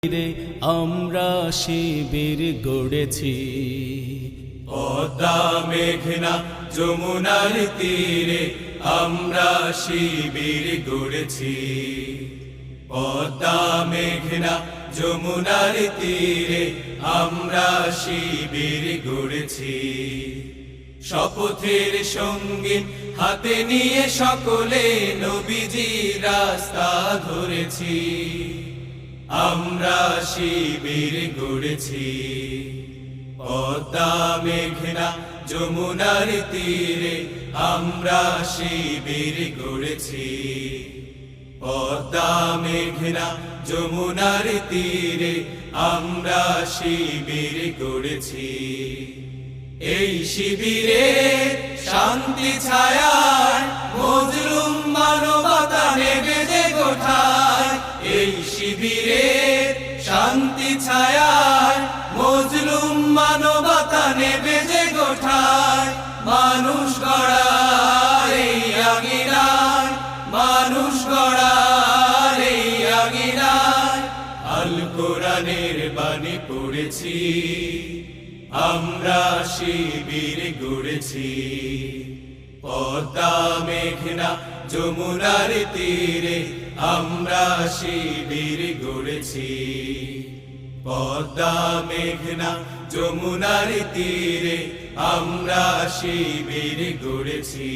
রে আমরা শিবির গড়েছি। পদ্মা মেঘনা যমুনার তীরে আমরা শিবির গড়েছি। পদ্মা মেঘনা যমুনার তীরে আমরা শিবির গড়েছি। শপথের সঙ্গীন হাতে নিয়ে সকলে নবীজির রাস্তা ধরেছি। আমরা শিবির গড়েছি। পদ্মা মেঘনা যমুনার তীরে আমরা শিবির গড়েছি। পদ্মা মেঘনা যমুনার তীরে আমরা শিবির গড়েছি। এই শিবিরে শান্তি ছায়ায় মজলুম মানবতা নেবে যে গোঠায়। এই শিবিরে শান্তি ছায়ায় মজলুম মানবতা নেবে যে গোঠায়। মানুষ গড়ার এই আঙিনায়, মানুষ গড়ার এই আঙিনায় আল কোরআনের বাণী পড়েছি। আমরা শিবির গড়েছি। পদ্মা মেঘনা যমুনার তীরে আমরা শিবির গড়েছি। পদ্মা মেঘনা যমুনার তীরে আমরা শিবির গড়েছি।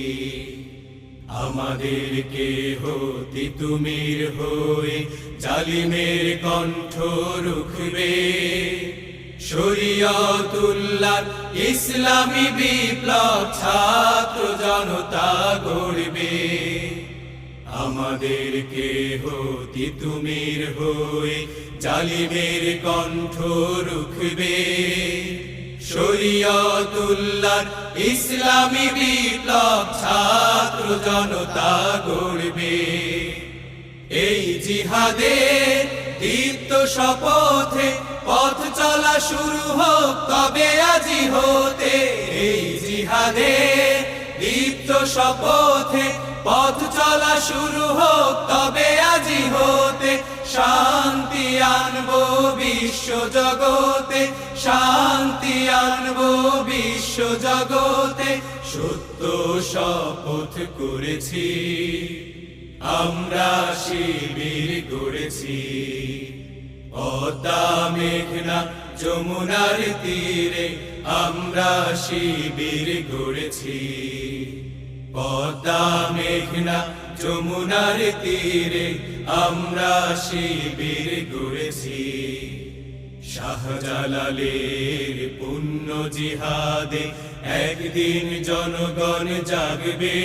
আমাদেরকে হতে তুমির হয়ে জালিমের কণ্ঠ রুখবে। শরীয়তুল্লাহর ইসলামী বিপ্লব ছাত্র জনতা গড়বে। আমাদেরকে হতে তুমির হয়ে জালিমের কণ্ঠ রুখবে। শরীয়তুল্লাহর ইসলামী বিপ্লব ছাত্র জনতা গড়বে। এই জিহাদের দীপ্ত শপথে পথ চলা শুরু হোক তবে আজি হতে। এই জিহাদের দীপ্ত শপথে পথ চলা শুরু হোক তবে আজি হতে। শান্তি আনবো বিশ্ব জগতে, শান্তি আনবো বিশ্ব জগতে। সত্য শপথ করেছি, আমরা শিবির গড়েছি। পদ্মা মেঘনা যমুনার তীরে আমরা শিবির গড়েছি। পদ্মা মেঘনা যমুনার তীরে আমরা শিবির গড়েছি। শাহজালালের পুণ্য জিহাদে একদিন জনগণ জাগবে।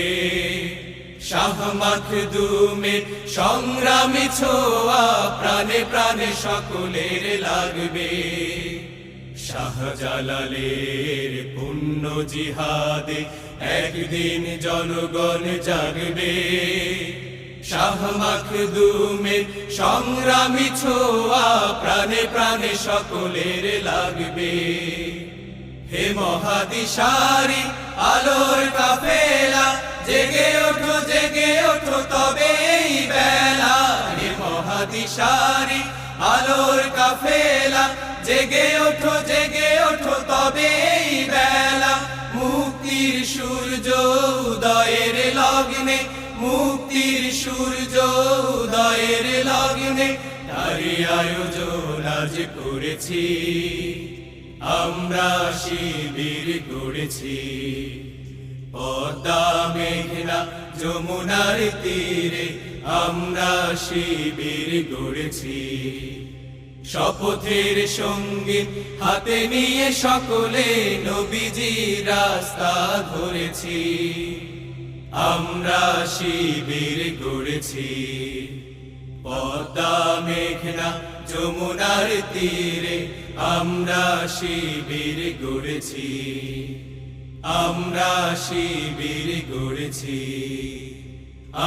শাহ মাখদুমের সংগ্রামী ছোঁয়া প্রাণে প্রাণে সকলের লাগবে। শাহজালালের পুণ্য জিহাদে একদিন জনগণ জাগবে। শাহ মাখদুমের সংগ্রামী ছোঁয়া প্রাণে প্রাণে সকলের লাগবে। হে মহাদিশারি আলোর কাফেলা জেগে ওঠো, জেগে ওঠো তবে এই বেলা। হে মহাদিশারি আলোর কাফেলা জেগে ওঠো, জেগে ওঠো তবে এই বেলা। মুক্তির সূর্য উদয়ের লগ্নে, মুক্তির সূর্য উদয়ের লগ্নে তারই আয়োজন আজ করেছি। আমরা শিবির গড়েছি। পদ্মা মেঘনা যমুনার তীরে আমরা শিবির গড়েছি। শপথের সঙ্গীন হাতে নিয়ে সকলে নবীজির রাস্তা ধরেছি। আমরা শিবির গড়েছি। পদ্মা মেঘনা যমুনার তীরে আমরা শিবির গড়েছি। আমরা শিবির গড়েছি।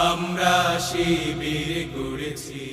আমরা শিবির গড়েছি।